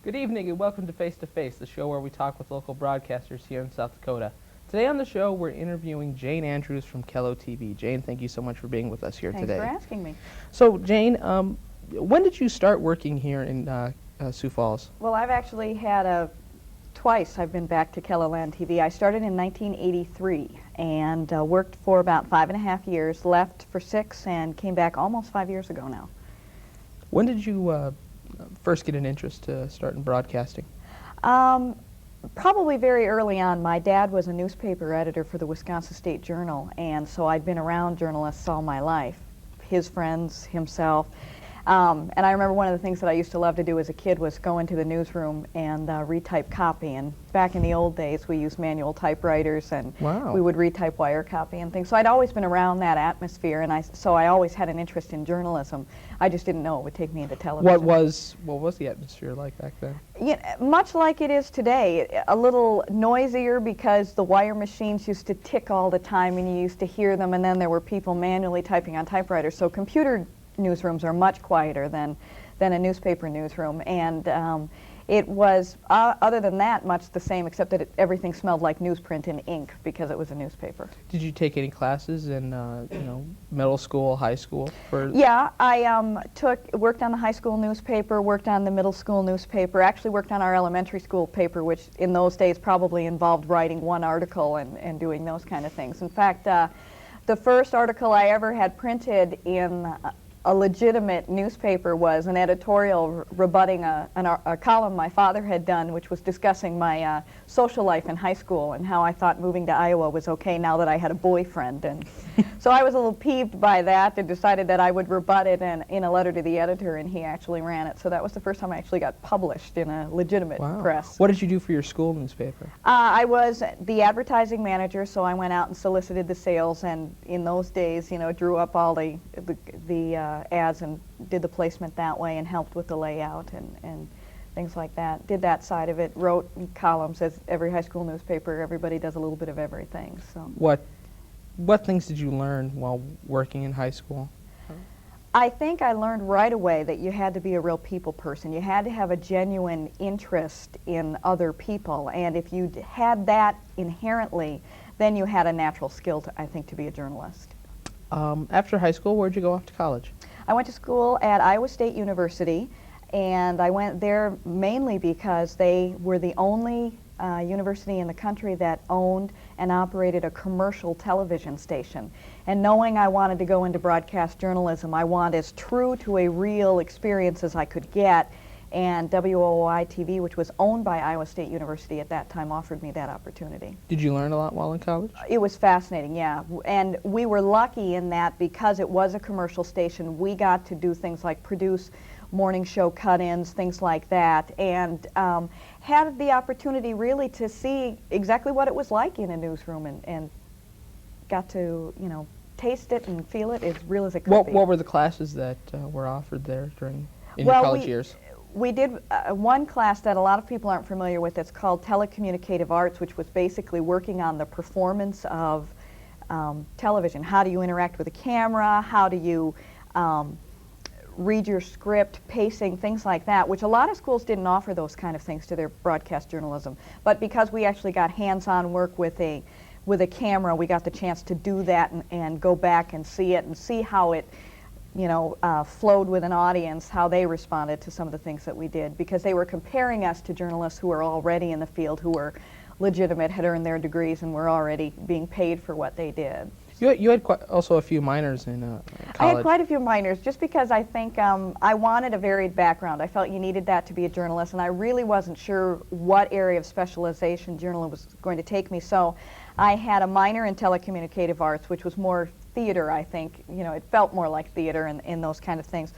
Good evening and welcome to Face, the show where we talk with local broadcasters here in South Dakota. Today on the show, we're interviewing Jaine Andrews from KELO-TV. Jaine, thank you so much for being with us here today. Thanks for asking me. So, Jaine, when did you start working here in Sioux Falls? Well, I've actually had twice I've been back to KELO-TV. I started in 1983 and worked for about 5.5 years, left for 6, and came back almost 5 years ago now. When did you first get an interest to start in broadcasting? Probably very early on. My dad was a newspaper editor for the Wisconsin State Journal, and so I'd been around journalists all my life, his friends, himself. And I remember one of the things that I used to love to do as a kid was go into the newsroom and retype copy. And back in the old days, we used manual typewriters, and Wow. we would retype wire copy and things. So I'd always been around that atmosphere, and so I always had an interest in journalism. I just didn't know it would take me into television. What was the atmosphere like back then? Yeah, much like it is today, a little noisier because the wire machines used to tick all the time and you used to hear them, and then there were people manually typing on typewriters. So computer newsrooms are much quieter than a newspaper newsroom, and it was, other than that, much the same, except that everything smelled like newsprint and ink because it was a newspaper. Did you take any classes in middle school, high school? Yeah, I worked on the high school newspaper, worked on the middle school newspaper, actually worked on our elementary school paper, which in those days probably involved writing one article and doing those kind of things. In fact, the first article I ever had printed in a legitimate newspaper was an editorial rebutting a column my father had done, which was discussing my social life in high school and how I thought moving to Iowa was okay now that I had a boyfriend. And so I was a little peeved by that and decided that I would rebut it in a letter to the editor, and he actually ran it. So that was the first time I actually got published in a legitimate press. What did you do for your school newspaper? I was the advertising manager, so I went out and solicited the sales, and in those days, drew up all the ads and did the placement that way and helped with the layout and things like that. Did that side of it, wrote columns, as every high school newspaper, everybody does a little bit of everything. So What things did you learn while working in high school? I think I learned right away that you had to be a real people person. You had to have a genuine interest in other people, and if you had that inherently, then you had a natural skill, I think, to be a journalist. After high school, where'd you go off to college? I went to school at Iowa State University, and I went there mainly because they were the only university in the country that owned and operated a commercial television station. And knowing I wanted to go into broadcast journalism, I wanted as true to a real experience as I could get, and WOI-TV, which was owned by Iowa State University at that time, offered me that opportunity. Did you learn a lot while in college? It was fascinating, yeah. And we were lucky in that because it was a commercial station, we got to do things like produce morning show cut-ins, things like that, and had the opportunity really to see exactly what it was like in a newsroom, and got to, taste it and feel it as real as it could be. What were the classes that were offered there in your college years? We did one class that a lot of people aren't familiar with. It's called Telecommunicative Arts, which was basically working on the performance of television. How do you interact with a camera? How do you read your script, pacing, things like that, which a lot of schools didn't offer those kind of things to their broadcast journalism. But because we actually got hands-on work with a camera, we got the chance to do that and go back and see it and see how it flowed with an audience, how they responded to some of the things that we did, because they were comparing us to journalists who were already in the field, who were legitimate, had earned their degrees, and were already being paid for what they did. You had also a few minors in college. I had quite a few minors, just because I think I wanted a varied background. I felt you needed that to be a journalist, and I really wasn't sure what area of specialization journalism was going to take me, so I had a minor in telecommunicative arts, which was more theater, I think. It felt more like theater and those kind of things.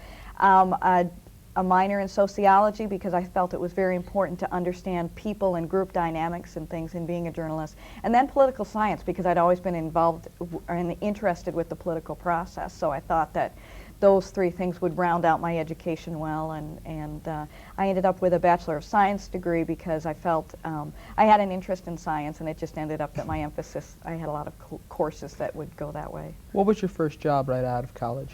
A minor in sociology, because I felt it was very important to understand people and group dynamics and things in being a journalist. And then political science, because I'd always been involved and interested with the political process. So I thought that those three things would round out my education well, and I ended up with a Bachelor of Science degree because I felt I had an interest in science, and it just ended up that my emphasis, I had a lot of courses that would go that way. What was your first job right out of college?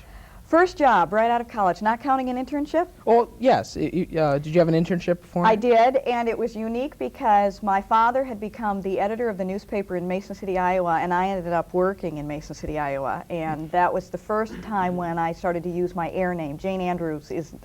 First job right out of college, not counting an internship? Well, yes. Did you have an internship before? I did, and it was unique because my father had become the editor of the newspaper in Mason City, Iowa, and I ended up working in Mason City, Iowa. And that was the first time when I started to use my air name. Jaine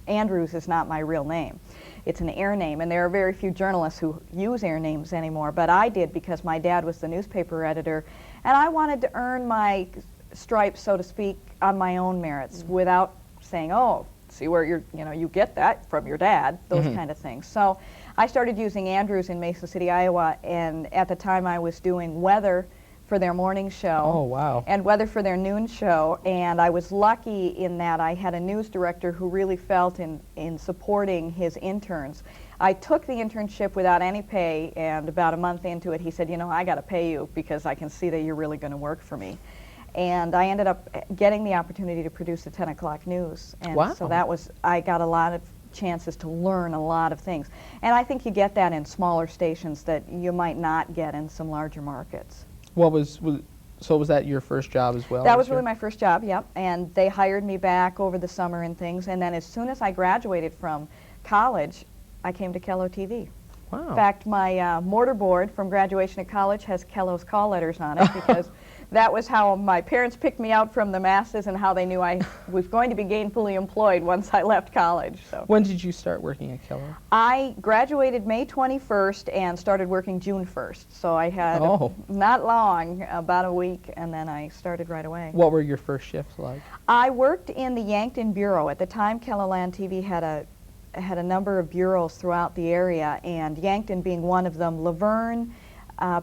Andrews is not my real name. It's an air name, and there are very few journalists who use air names anymore, but I did because my dad was the newspaper editor, and I wanted to earn my stripes, so to speak, on my own merits without saying, oh, see where you get that from your dad, those kind of things. So I started using Andrews in Mason City, Iowa, and at the time I was doing weather for their morning show. Oh, wow. And weather for their noon show, and I was lucky in that I had a news director who really felt in supporting his interns. I took the internship without any pay, and about a month into it he said, you know, I got to pay you because I can see that you're really going to work for me. And I ended up getting the opportunity to produce the 10 o'clock news. And wow. So that was, I got a lot of chances to learn a lot of things. And I think you get that in smaller stations that you might not get in some larger markets. So was that your first job as well? That was really my first job, yep. And they hired me back over the summer and things. And then as soon as I graduated from college, I came to KELO-TV. Wow. In fact, my mortarboard from graduation at college has KELO's call letters on it because that was how my parents picked me out from the masses and how they knew I was going to be gainfully employed once I left college. So. When did you start working at KELO? I graduated May 21st and started working June 1st. So I had not long, about a week, and then I started right away. What were your first shifts like? I worked in the Yankton Bureau. At the time, KELO-TV had a number of bureaus throughout the area, and Yankton being one of them. Laverne,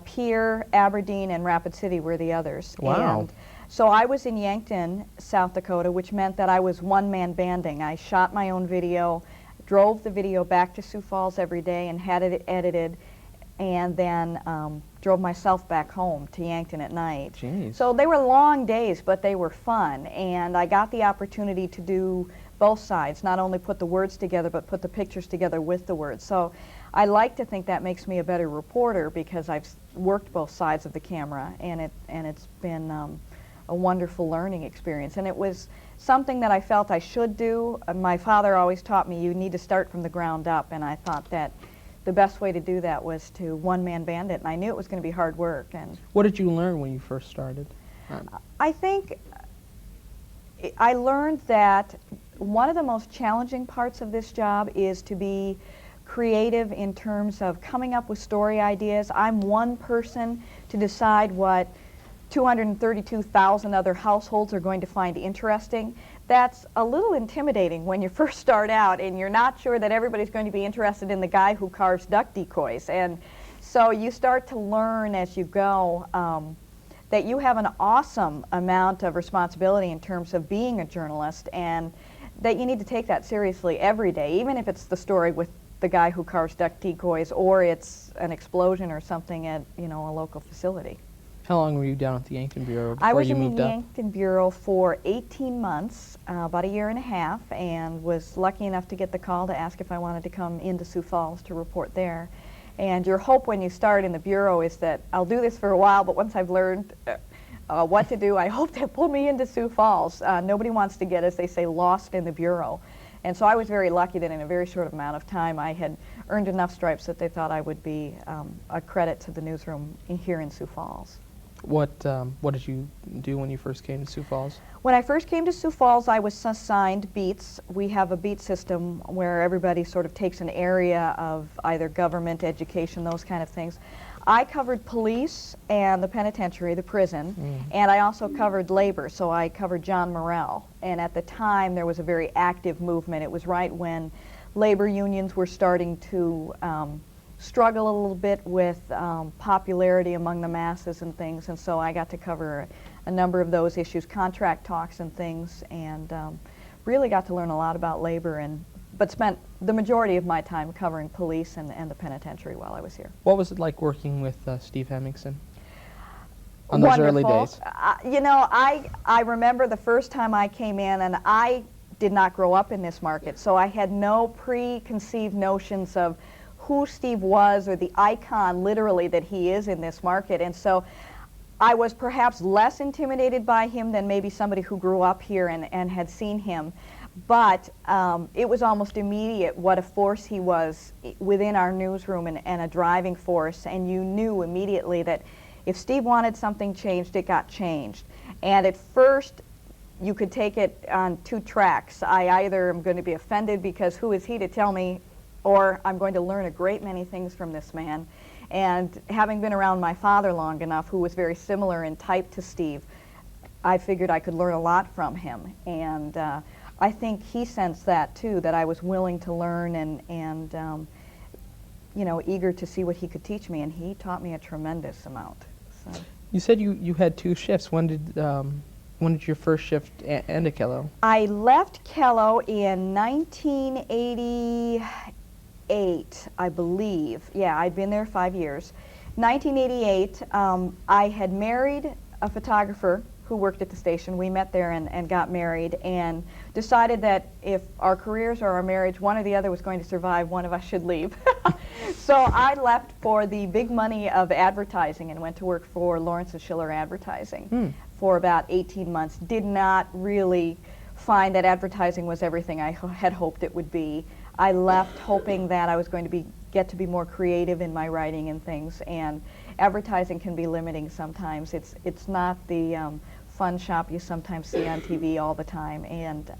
Pierre, Aberdeen, and Rapid City were the others. Wow. And so I was in Yankton, South Dakota, which meant that I was one-man banding. I shot my own video, drove the video back to Sioux Falls every day and had it edited, and then drove myself back home to Yankton at night. Jeez. So they were long days, but they were fun, and I got the opportunity to do both sides, not only put the words together, but put the pictures together with the words. So I like to think that makes me a better reporter because I've worked both sides of the camera, and it's been a wonderful learning experience. And it was something that I felt I should do. My father always taught me you need to start from the ground up, and I thought that the best way to do that was to one-man band it, and I knew it was going to be hard work. And what did you learn when you first started? I think I learned that one of the most challenging parts of this job is to be creative in terms of coming up with story ideas. I'm one person to decide what 232,000 other households are going to find interesting. That's a little intimidating when you first start out and you're not sure that everybody's going to be interested in the guy who carves duck decoys. And so you start to learn as you go that you have an awesome amount of responsibility in terms of being a journalist, and that you need to take that seriously every day, even if it's the story with the guy who carves duck decoys or it's an explosion or something at a local facility. How long were you down at the Yankton Bureau before you moved up? I was in the Yankton Bureau for 18 months, about a year and a half, and was lucky enough to get the call to ask if I wanted to come into Sioux Falls to report there. And your hope when you start in the Bureau is that I'll do this for a while, but once I've learned what to do, I hope they'll pull me into Sioux Falls. Nobody wants to get, as they say, lost in the Bureau. And so I was very lucky that in a very short amount of time I had earned enough stripes that they thought I would be a credit to the newsroom here in Sioux Falls. What did you do when you first came to Sioux Falls? When I first came to Sioux Falls, I was assigned beats. We have a beat system where everybody sort of takes an area of either government, education, those kind of things. I covered police and the penitentiary, the prison, and I also covered labor, so I covered John Morrell. And at the time, there was a very active movement. It was right when labor unions were starting to struggle a little bit with popularity among the masses and things, and so I got to cover a number of those issues, contract talks and things, and really got to learn a lot about labor, but spent the majority of my time covering police and the penitentiary while I was here. What was it like working with Steve Hemmingson on those early days? I remember the first time I came in, and I did not grow up in this market, so I had no preconceived notions of who Steve was or the icon literally that he is in this market. And so I was perhaps less intimidated by him than maybe somebody who grew up here and had seen him. But it was almost immediate what a force he was within our newsroom and a driving force. And you knew immediately that if Steve wanted something changed, it got changed. And at first, you could take it on two tracks. I either am going to be offended because who is he to tell me, or I'm going to learn a great many things from this man. And having been around my father long enough, who was very similar in type to Steve, I figured I could learn a lot from him. And I think he sensed that too, that I was willing to learn and you know, eager to see what he could teach me, and he taught me a tremendous amount. So. You said you had two shifts. When did your first shift end at KELO? I left KELO in 1988, I believe. Yeah, I'd been there 5 years. 1988, I had married a photographer who worked at the station. We met there and got married and decided that if our careers or our marriage, one or the other was going to survive, one of us should leave. So I left for the big money of advertising and went to work for Lawrence & Schiller Advertising for about 18 months. Did not really find that advertising was everything I had hoped it would be. I left hoping that I was going to get to be more creative in my writing and things, and advertising can be limiting sometimes. It's not the fun shop you sometimes see on TV all the time, and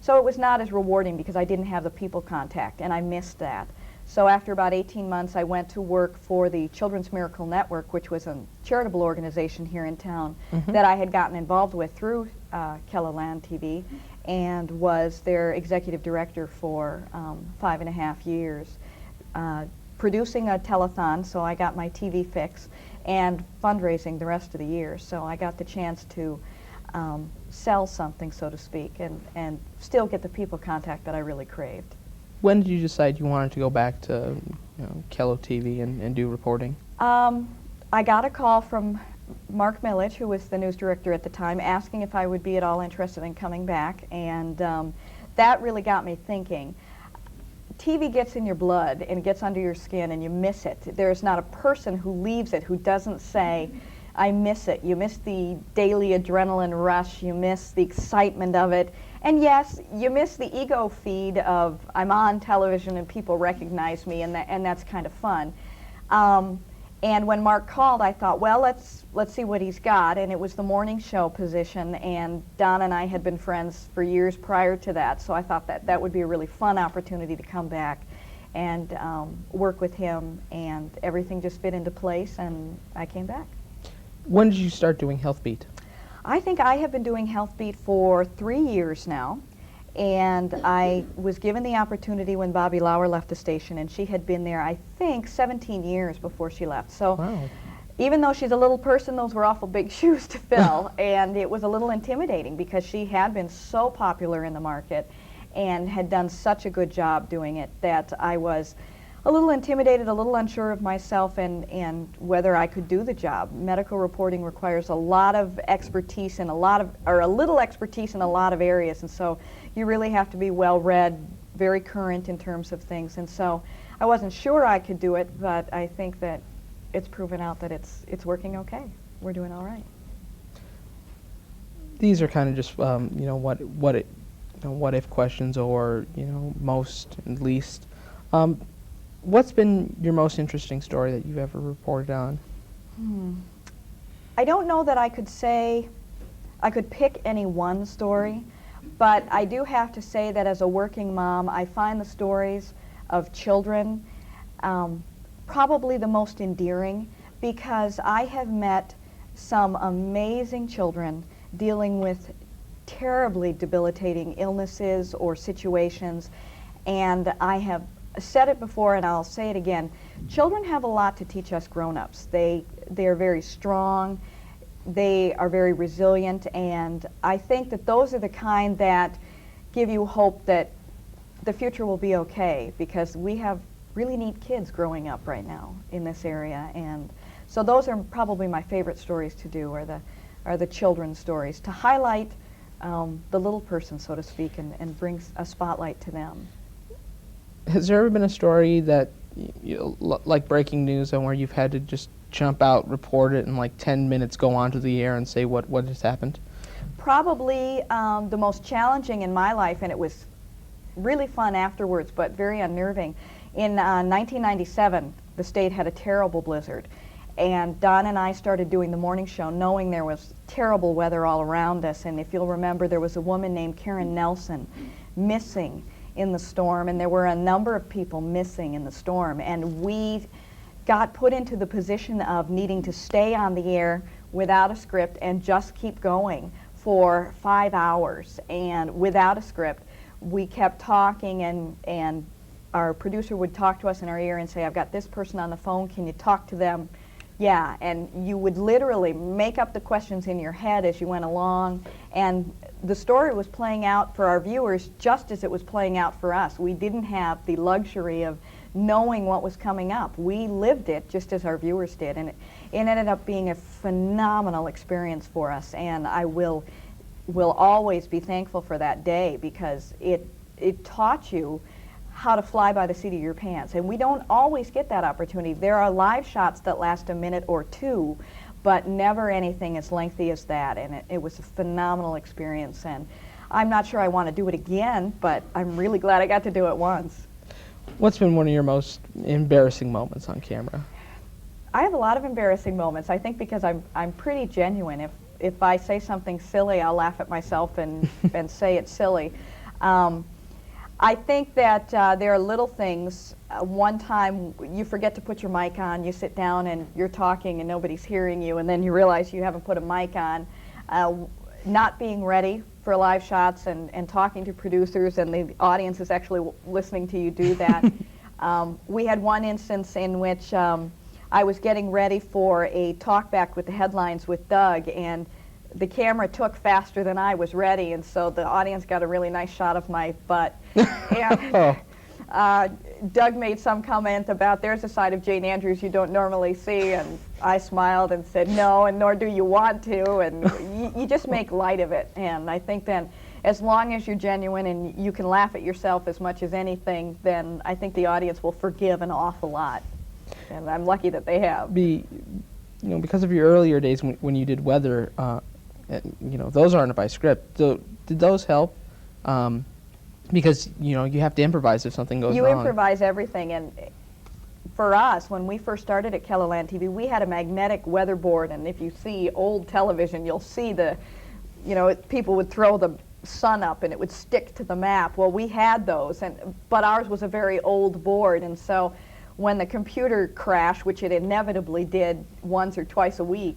so it was not as rewarding because I didn't have the people contact, and I missed that. So after about 18 months, I went to work for the Children's Miracle Network, which was a charitable organization here in town that I had gotten involved with through KELO-TV, and was their executive director for 5.5 years, producing a telethon, so I got my TV fix, and fundraising the rest of the year. So I got the chance to sell something, so to speak, and still get the people contact that I really craved. When did you decide you wanted to go back to KELO-TV and do reporting? I got a call from Mark Milledge, who was the news director at the time, asking if I would be at all interested in coming back, and that really got me thinking. TV gets in your blood and it gets under your skin and you miss it. There's not a person who leaves it who doesn't say, I miss it. You miss the daily adrenaline rush, you miss the excitement of it, and yes, you miss the ego feed of I'm on television and people recognize me, and that's kind of fun. And when Mark called, I thought, well, let's see what he's got, and it was the morning show position, and Don and I had been friends for years prior to that, so I thought that would be a really fun opportunity to come back and work with him, and everything just fit into place, and I came back. When did you start doing Health Beat? I think I have been doing Health Beat for 3 years now, and I was given the opportunity when Bobby Lauer left the station, and she had been there, I think, 17 years before she left. So wow. Even though she's a little person, those were awful big shoes to fill, and it was a little intimidating because she had been so popular in the market and had done such a good job doing it that I was a little intimidated, a little unsure of myself and whether I could do the job. Medical reporting requires a lot of expertise in a little expertise in a lot of areas, and so you really have to be well-read, very current in terms of things, and so I wasn't sure I could do it, but I think that it's proven out that it's working okay. We're doing all right. These are kind of just what if questions, or most and least. What's been your most interesting story that you've ever reported on? I don't know that I could say I could pick any one story, but I do have to say that as a working mom, I find the stories of children probably the most endearing, because I have met some amazing children dealing with terribly debilitating illnesses or situations, and I have said it before and I'll say it again. Children have a lot to teach us grown-ups. They are very strong, they are very resilient, and I think that those are the kind that give you hope that the future will be okay, because we have really neat kids growing up right now in this area, and so those are probably my favorite stories to do, are the children's stories, to highlight the little person, so to speak, and bring a spotlight to them. Has there ever been a story that, like breaking news, and where you've had to just jump out, report it, and like 10 minutes go onto the air and say what has happened? Probably the most challenging in my life, and it was really fun afterwards, but very unnerving. In 1997, the state had a terrible blizzard, and Don and I started doing the morning show knowing there was terrible weather all around us. And if you'll remember, there was a woman named Karen Nelson missing in the storm, and there were a number of people missing in the storm, and we got put into the position of needing to stay on the air without a script and just keep going for 5 hours. And without a script, we kept talking, and our producer would talk to us in our ear and say, I've got this person on the phone, can you talk to them? Yeah, and you would literally make up the questions in your head as you went along, and the story was playing out for our viewers just as it was playing out for us. We didn't have the luxury of knowing what was coming up. We lived it just as our viewers did, and it ended up being a phenomenal experience for us, and I will always be thankful for that day, because it taught you how to fly by the seat of your pants. And we don't always get that opportunity. There are live shots that last a minute or two, but never anything as lengthy as that. And it was a phenomenal experience. And I'm not sure I want to do it again, but I'm really glad I got to do it once. What's been one of your most embarrassing moments on camera? I have a lot of embarrassing moments, I think, because I'm pretty genuine. If I say something silly, I'll laugh at myself and say it's silly. I think that there are little things. One time you forget to put your mic on, you sit down and you're talking and nobody's hearing you, and then you realize you haven't put a mic on. Not being ready for live shots and talking to producers, and the audience is actually listening to you do that. We had one instance in which I was getting ready for a talkback with the headlines with Doug, and the camera took faster than I was ready, and so the audience got a really nice shot of my butt. And Doug made some comment about, there's a side of Jaine Andrews you don't normally see, and I smiled and said, no, and nor do you want to, and you just make light of it. And I think then, as long as you're genuine and you can laugh at yourself as much as anything, then I think the audience will forgive an awful lot. And I'm lucky that they have. Because of your earlier days when you did weather, those aren't by script. Did those help? Because you have to improvise if something goes wrong. You improvise everything, and for us, when we first started at KELO-TV, we had a magnetic weather board, and if you see old television, you'll see people would throw the sun up and it would stick to the map. Well, we had those, but ours was a very old board, and so when the computer crashed, which it inevitably did once or twice a week,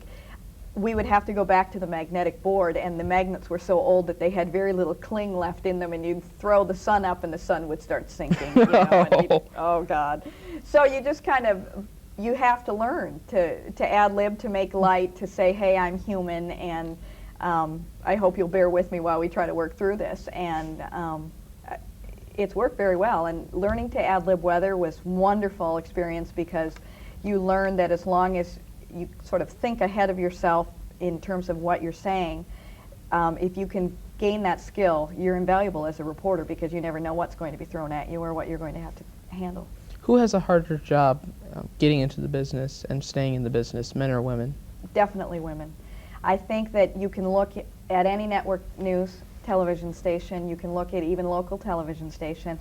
we would have to go back to the magnetic board, and the magnets were so old that they had very little cling left in them, and you'd throw the sun up and the sun would start sinking. Oh God. So you just you have to learn to ad-lib, to make light, to say, hey, I'm human, and I hope you'll bear with me while we try to work through this. And it's worked very well, and learning to ad-lib weather was a wonderful experience, because you learn that as long as you sort of think ahead of yourself in terms of what you're saying, if you can gain that skill, you're invaluable as a reporter, because you never know what's going to be thrown at you or what you're going to have to handle. Who has a harder job getting into the business and staying in the business, men or women? Definitely women. I think that you can look at any network news television station, you can look at even local television station,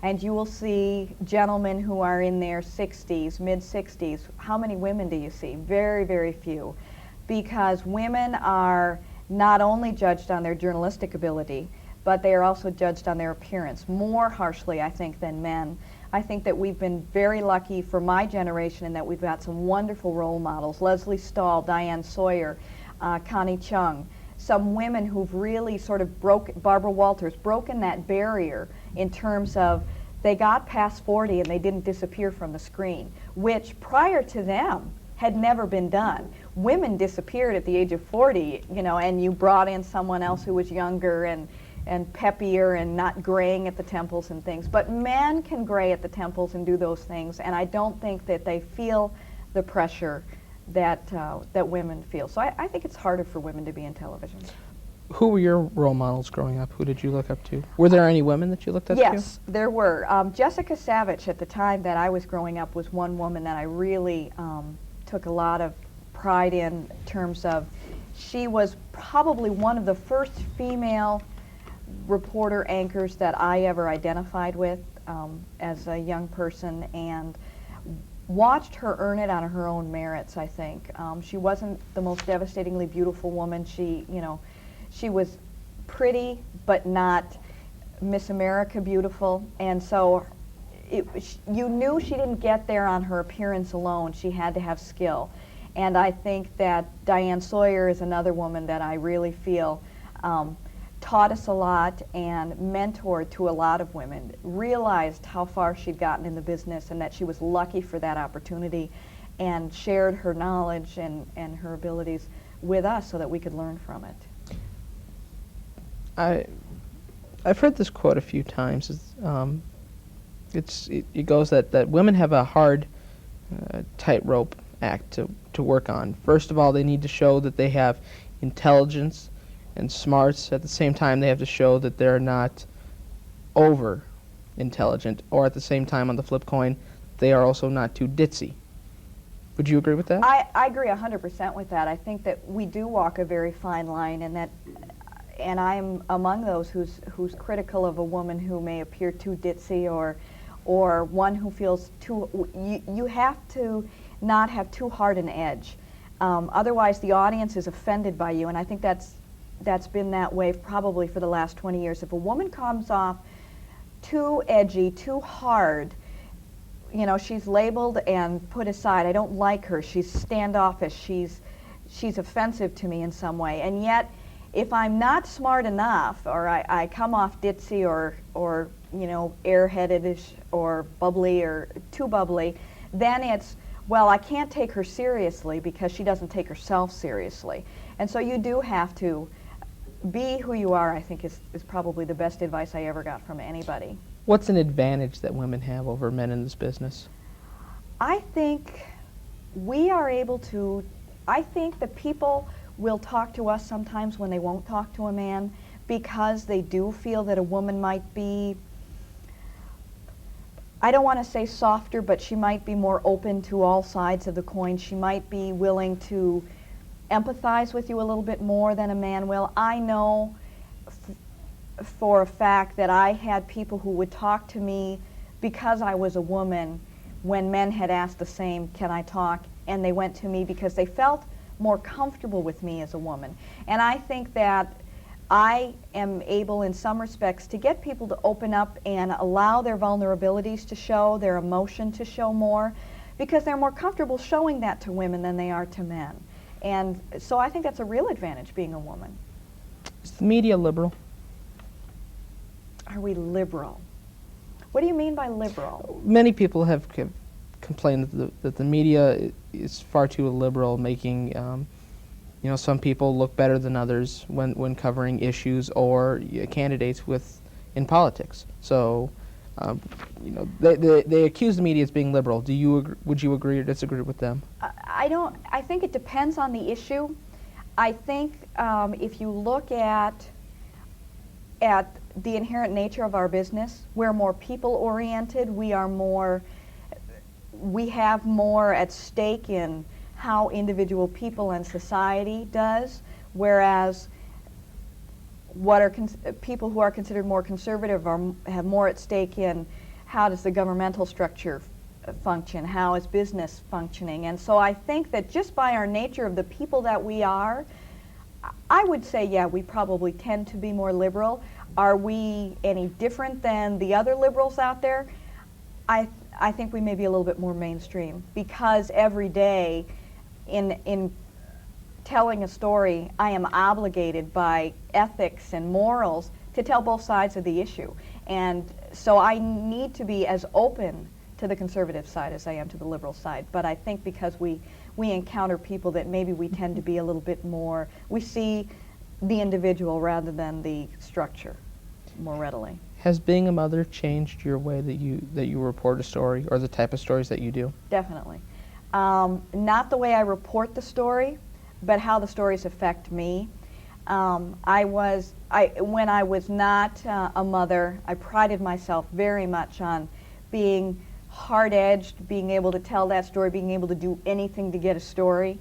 and you will see gentlemen who are in their 60s, mid-60s. How many women do you see? Very, very few. Because women are not only judged on their journalistic ability, but they are also judged on their appearance, more harshly, I think, than men. I think that we've been very lucky for my generation in that we've got some wonderful role models. Leslie Stahl, Diane Sawyer, Connie Chung. Some women who've really sort of Barbara Walters, broken that barrier in terms of they got past 40 and they didn't disappear from the screen, which prior to them had never been done. Women disappeared at the age of 40, and you brought in someone else who was younger and peppier and not graying at the temples and things. But men can gray at the temples and do those things, and I don't think that they feel the pressure that women feel. So I think it's harder for women to be in television. Who were your role models growing up? Who did you look up to? Were there any women that you looked up to? Yes, there were. Jessica Savage, at the time that I was growing up, was one woman that I really took a lot of pride in terms of she was probably one of the first female reporter anchors that I ever identified with as a young person, and watched her earn it on her own merits, I think. She wasn't the most devastatingly beautiful woman. She was pretty, but not Miss America beautiful, and so you knew she didn't get there on her appearance alone. She had to have skill. And I think that Diane Sawyer is another woman that I really feel taught us a lot and mentored to a lot of women, realized how far she'd gotten in the business and that she was lucky for that opportunity, and shared her knowledge and her abilities with us so that we could learn from it. I've heard this quote a few times. It goes that women have a hard tightrope act to work on. First of all, they need to show that they have intelligence and smarts. At the same time, they have to show that they're not over intelligent, or at the same time, on the flip coin, they are also not too ditzy. Would you agree with that? I agree 100% with that. I think that we do walk a very fine line, and I'm among those who's critical of a woman who may appear too ditzy or one who feels too. You have to not have too hard an edge. Otherwise, the audience is offended by you, and I think that's been that way probably for the last 20 years. If a woman comes off too edgy, too hard, she's labeled and put aside. I don't like her. She's standoffish. She's offensive to me in some way. And yet, if I'm not smart enough, or I come off ditzy or airheaded-ish or bubbly or too bubbly, then it's, well, I can't take her seriously because she doesn't take herself seriously. And so you do have to be who you are, I think, is probably the best advice I ever got from anybody. What's an advantage that women have over men in this business? I think we are able to, I think that people will talk to us sometimes when they won't talk to a man because they do feel that a woman might be, I don't want to say softer, but she might be more open to all sides of the coin. She might be willing to empathize with you a little bit more than a man will. I know for a fact that I had people who would talk to me because I was a woman when men had asked the same, can I talk? And they went to me because they felt more comfortable with me as a woman. And I think that I am able in some respects to get people to open up and allow their vulnerabilities to show, their emotion to show more, because they're more comfortable showing that to women than they are to men. And so I think that's a real advantage, being a woman. Is the media liberal? Are we liberal? What do you mean by liberal? Many people have complained that the media is far too liberal, making some people look better than others when covering issues or candidates in politics. So they accuse the media as being liberal. Would you agree or disagree with them? I think it depends on the issue. I think if you look at the inherent nature of our business, we're more people-oriented. We have more at stake in how individual people and society does, whereas people who are considered more conservative have more at stake in how does the governmental structure function, how is business functioning. And so I think that just by our nature of the people that we are, I would say, yeah, we probably tend to be more liberal. Are we any different than the other liberals out there? I think we may be a little bit more mainstream, because every day in telling a story, I am obligated by ethics and morals to tell both sides of the issue. And so I need to be as open to the conservative side as I am to the liberal side. But I think because we encounter people that maybe we tend to be a little bit more, we see the individual rather than the structure more readily. Has being a mother changed your way that you report a story, or the type of stories that you do? Definitely. Not the way I report the story, but how the stories affect me. When I was not a mother, I prided myself very much on being hard-edged, being able to tell that story, being able to do anything to get a story.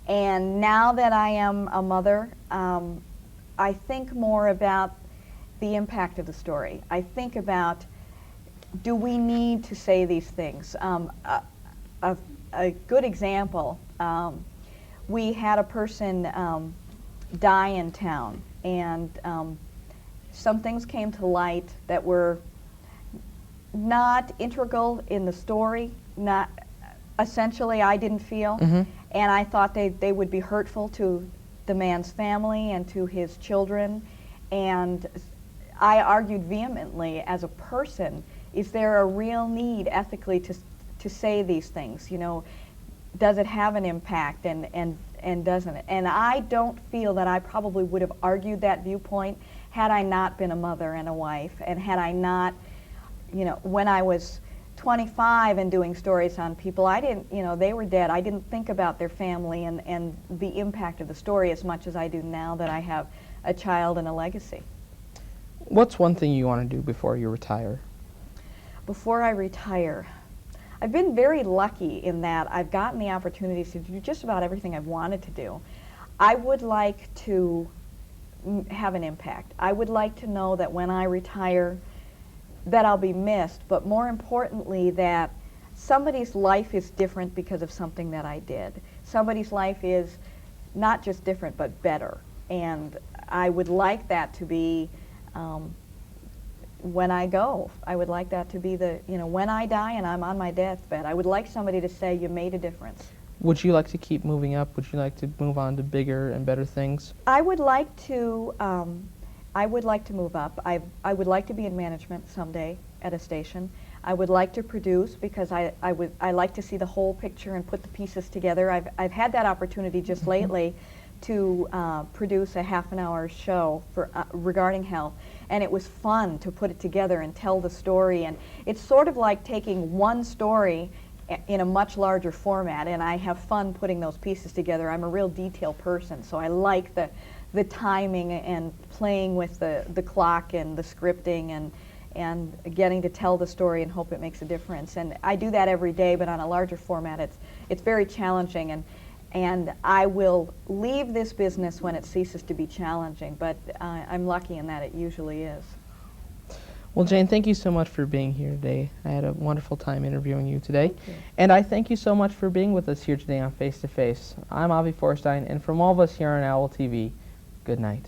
And now that I am a mother, I think more about the impact of the story. I think about, do we need to say these things? A good example, we had a person die in town, and some things came to light that were not integral in the story, not essentially I didn't feel, and I thought they would be hurtful to the man's family and to his children, and I argued vehemently as a person, is there a real need ethically to say these things? You know, does it have an impact, and doesn't it? And I don't feel that I probably would have argued that viewpoint had I not been a mother and a wife, and had I not, you know, when I was 25 and doing stories on people, I didn't, you know, they were dead. I didn't think about their family and the impact of the story as much as I do now that I have a child and a legacy. What's one thing you want to do before you retire? Before I retire, I've been very lucky in that I've gotten the opportunities to do just about everything I've wanted to do. I would like to have an impact. I would like to know that when I retire, that I'll be missed, but more importantly, that somebody's life is different because of something that I did. Somebody's life is not just different, but better. And I would like that to be, when I go, I would like that to be the, you know, when I die and I'm on my deathbed, I would like somebody to say, you made a difference. Would you like to keep moving up? Would you like to move on to bigger and better things? I would like to move up. I would like to be in management someday at a station. I would like to produce because I like to see the whole picture and put the pieces together. I've had that opportunity just lately to produce a half-an-hour show for regarding health, and it was fun to put it together and tell the story. And it's sort of like taking one story in a much larger format, and I have fun putting those pieces together. I'm a real detail person, so I like the timing and playing with the clock and the scripting and getting to tell the story and hope it makes a difference. And I do that every day, but on a larger format, it's very challenging. And I will leave this business when it ceases to be challenging, but I'm lucky in that it usually is. Well, Jane, thank you so much for being here today. I had a wonderful time interviewing you today. Thank you. And I thank you so much for being with us here today on Face to Face. I'm Avi Forstein, and from all of us here on KELO-TV, good night.